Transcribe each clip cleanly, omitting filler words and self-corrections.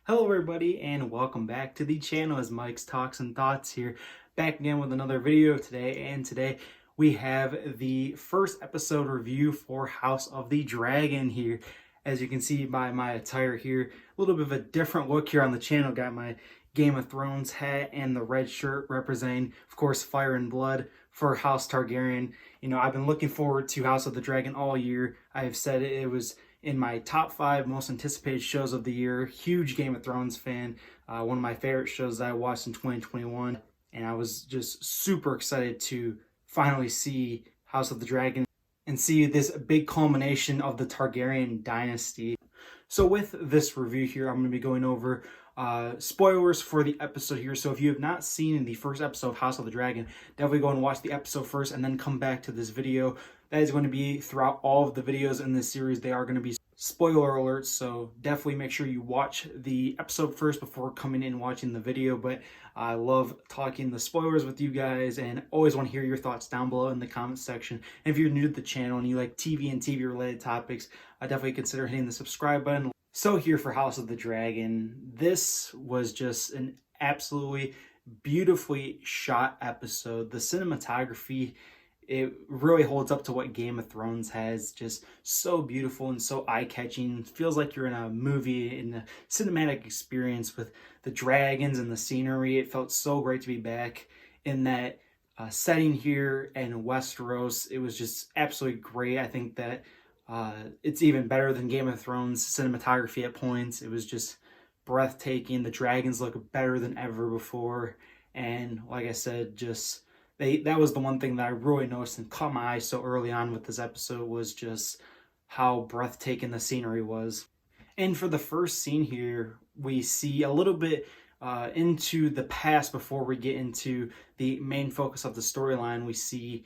Hello everybody and welcome back to the channel as Mike's Talks and Thoughts here, back again with another video today. And today we have the first episode review for House of the Dragon here. As you can see by my attire here, a little bit of a different look here on the channel. Got my Game of Thrones hat and the red shirt representing, of course, Fire and Blood for House Targaryen. You know, I've been looking forward to House of the Dragon all year. I have said it was in my top 5 most anticipated shows of the year. Huge Game of Thrones fan. One of my favorite shows that I watched in 2021. And I was just super excited to finally see House of the Dragon and see this big culmination of the Targaryen dynasty. So with this review here, I'm going to be going over spoilers for the episode here. So if you have not seen the first episode of House of the Dragon, definitely go and watch the episode first and then come back to this video. That is going to be throughout all of the videos in this series. They are going to be spoiler alerts, so definitely make sure you watch the episode first before coming in and watching the video. But I love talking the spoilers with you guys and always want to hear your thoughts down below in the comments section. And if you're new to the channel and you like TV and TV related topics, I definitely consider hitting the subscribe button. So here for House of the Dragon, this was just an absolutely beautifully shot episode. The cinematography, it really holds up to what Game of Thrones has. Just so beautiful and so eye-catching. Feels like you're in a movie, in a cinematic experience with the dragons and the scenery. It felt so great to be back in that setting here in Westeros. It was just absolutely great. I think that it's even better than Game of Thrones cinematography at points. It was just breathtaking. The dragons look better than ever before. And like I said, just that was the one thing that I really noticed and caught my eye so early on with this episode, was just how breathtaking the scenery was. And for the first scene here, we see a little bit into the past before we get into the main focus of the storyline. We see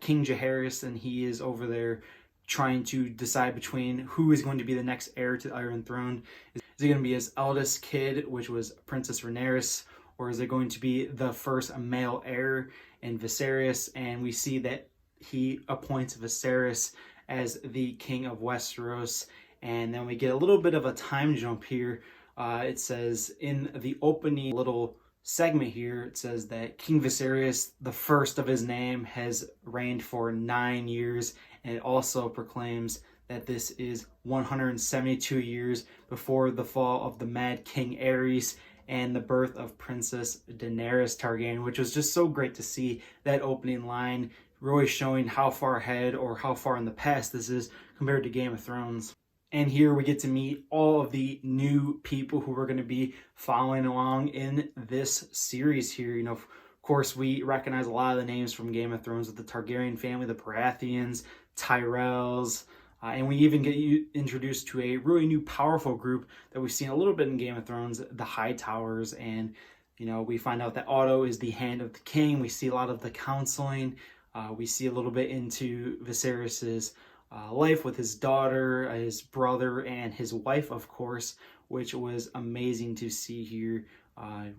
King Jaehaerys, and he is over there trying to decide between who is going to be the next heir to the Iron Throne. Is it going to be his eldest kid, which was Princess Rhaenyra, or is it going to be the first male heir in Viserys? And we see that he appoints Viserys as the king of Westeros. And then we get a little bit of a time jump here. It says in the opening little segment here, it says that King Viserys, the first of his name, has reigned for 9 years. And it also proclaims that this is 172 years before the fall of the Mad King Aerys and the birth of Princess Daenerys Targaryen, which was just so great to see that opening line, really showing how far ahead or how far in the past this is compared to Game of Thrones. And here we get to meet all of the new people who are going to be following along in this series here. You know, of course, we recognize a lot of the names from Game of Thrones with the Targaryen family, the Baratheons, Tyrells, and we even get introduced to a really new powerful group that we've seen a little bit in Game of Thrones, the Hightowers. And, you know, we find out that Otto is the hand of the king. We see a lot of the counseling. We see a little bit into Viserys's life with his daughter, his brother, and his wife, of course, which was amazing to see here.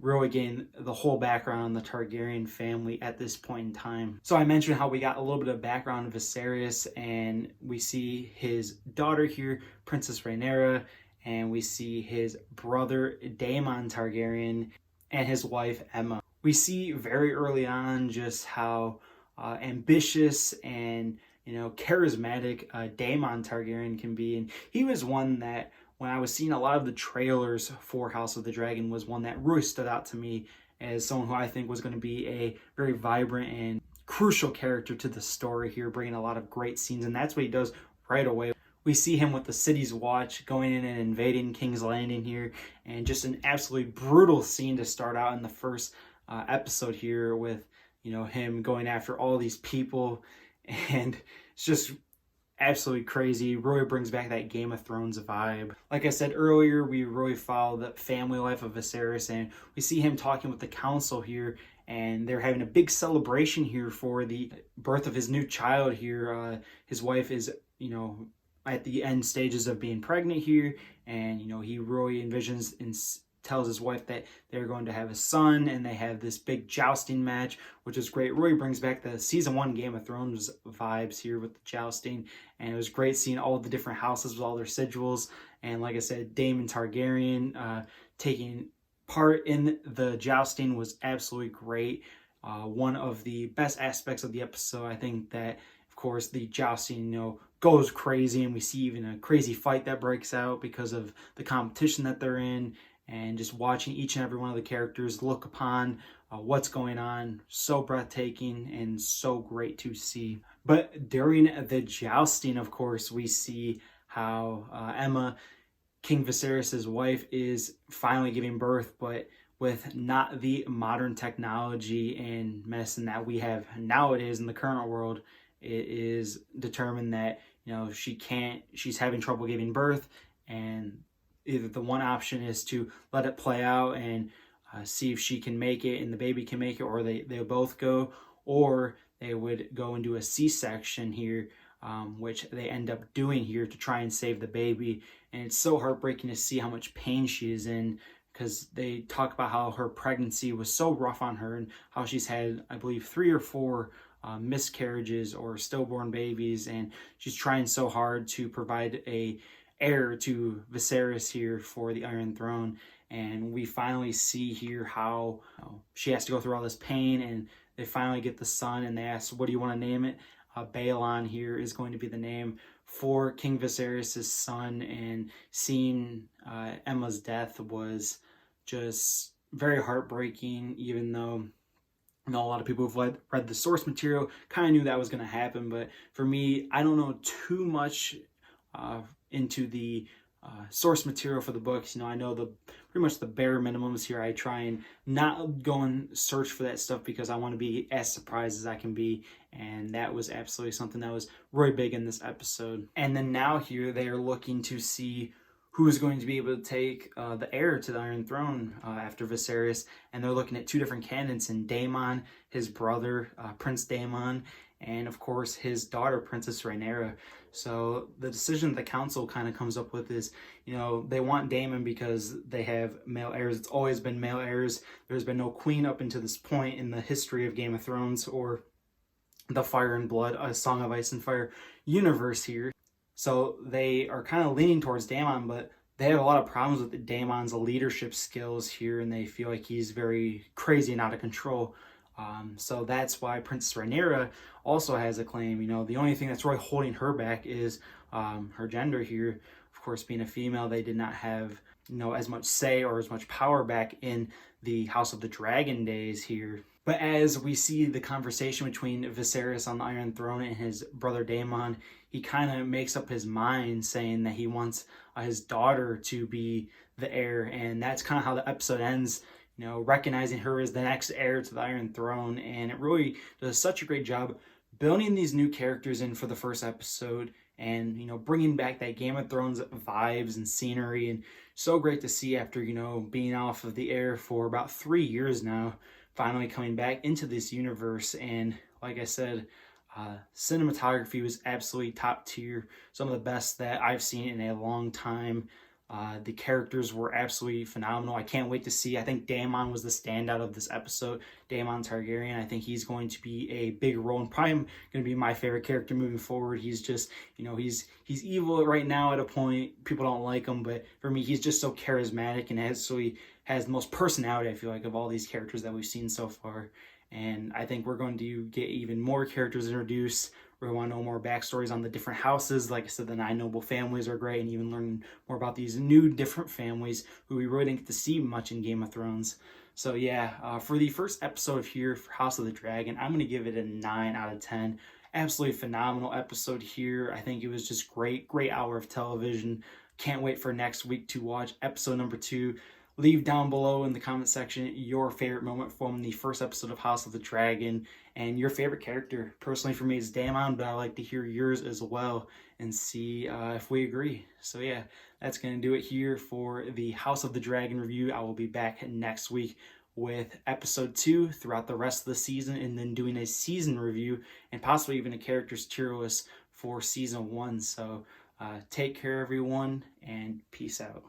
Really getting the whole background on the Targaryen family at this point in time. So I mentioned how we got a little bit of background on Viserys, and we see his daughter here, Princess Rhaenyra, and we see his brother Daemon Targaryen and his wife Emma. We see very early on just how ambitious and, you know, charismatic Daemon Targaryen can be. And he was one that, when I was seeing a lot of the trailers for House of the Dragon, was one that really stood out to me as someone who I think was going to be a very vibrant and crucial character to the story here, bringing a lot of great scenes. And that's what he does right away. We see him with the City's Watch going in and invading King's Landing here, and just an absolutely brutal scene to start out in the first episode here with, you know, him going after all these people. And it's just absolutely crazy. Really brings back that Game of Thrones vibe. Like I said earlier, we really follow the family life of Viserys, and we see him talking with the council here, and they're having a big celebration here for the birth of his new child here. His wife is, you know, at the end stages of being pregnant here, and, you know, he really envisions tells his wife that they're going to have a son, and they have this big jousting match, which is great. Really brings back the season 1 Game of Thrones vibes here with the jousting, and it was great seeing all the different houses with all their sigils. And like I said, Daemon Targaryen taking part in the jousting was absolutely great. One of the best aspects of the episode. I think that, of course, the jousting, goes crazy, and we see even a crazy fight that breaks out because of the competition that they're in, and just watching each and every one of the characters look upon what's going on. So breathtaking and so great to see. But during the jousting, of course, we see how Emma, King Viserys' wife, is finally giving birth, but with not the modern technology and medicine that we have nowadays in the current world. It is determined that she's having trouble giving birth, and either the one option is to let it play out and see if she can make it and the baby can make it, or they'll both go, or they would go and do a C-section here, which they end up doing here to try and save the baby. And it's so heartbreaking to see how much pain she is in, because they talk about how her pregnancy was so rough on her, and how she's had, I believe, 3 or 4 miscarriages or stillborn babies, and she's trying so hard to provide a heir to Viserys here for the Iron Throne. And we finally see here how she has to go through all this pain, and they finally get the son, and they ask, what do you want to name it? Balon here is going to be the name for King Viserys' son. And seeing Emma's death was just very heartbreaking, even though a lot of people who've read the source material kind of knew that was going to happen. But for me, I don't know too much into the source material for the books. I know pretty much the bare minimums here. I try and not go and search for that stuff because I want to be as surprised as I can be. And that was absolutely something that was really big in this episode. And then now here they are looking to see who is going to be able to take the heir to the Iron Throne after Viserys. And they're looking at 2 different candidates, in Daemon, his brother, Prince Daemon, and of course his daughter, Princess Rhaenyra. So the decision the council kind of comes up with is, they want Daemon because they have male heirs. It's always been male heirs. There's been no queen up until this point in the history of Game of Thrones or the Fire and Blood, A Song of Ice and Fire universe here. So they are kind of leaning towards Daemon, but they have a lot of problems with Daemon's leadership skills here, and they feel like he's very crazy and out of control. So that's why Princess Rhaenyra also has a claim. The only thing that's really holding her back is her gender here. Of course, being a female, they did not have as much say or as much power back in the House of the Dragon days here. But as we see the conversation between Viserys on the Iron Throne and his brother Daemon, he kind of makes up his mind, saying that he wants his daughter to be the heir. And that's kind of how the episode ends, recognizing her as the next heir to the Iron Throne. And it really does such a great job building these new characters in for the first episode, and bringing back that Game of Thrones vibes and scenery. And so great to see after being off of the air for about 3 years now, finally coming back into this universe. And like I said, cinematography was absolutely top tier, some of the best that I've seen in a long time. The characters were absolutely phenomenal. I can't wait to see. I think Daemon was the standout of this episode. Daemon Targaryen. I think he's going to be a big role, and probably going to be my favorite character moving forward. He's just, he's evil right now at a point. People don't like him, but for me, he's just so charismatic and absolutely has the most personality, I feel like, of all these characters that we've seen so far. And I think we're going to get even more characters introduced. We want to know more backstories on the different houses. Like I said, the 9 noble families are great, and even learn more about these new different families who we really didn't get to see much in Game of Thrones. So yeah, for the first episode here for House of the Dragon, I'm going to give it a 9 out of 10. Absolutely phenomenal episode here. I think it was just great hour of television. Can't wait for next week to watch episode number 2. Leave down below in the comment section your favorite moment from the first episode of House of the Dragon and your favorite character. Personally, for me, it's Daemon, but I like to hear yours as well and see if we agree. So yeah, that's going to do it here for the House of the Dragon review. I will be back next week with episode 2 throughout the rest of the season, and then doing a season review and possibly even a character's tier list for season 1. So take care, everyone, and peace out.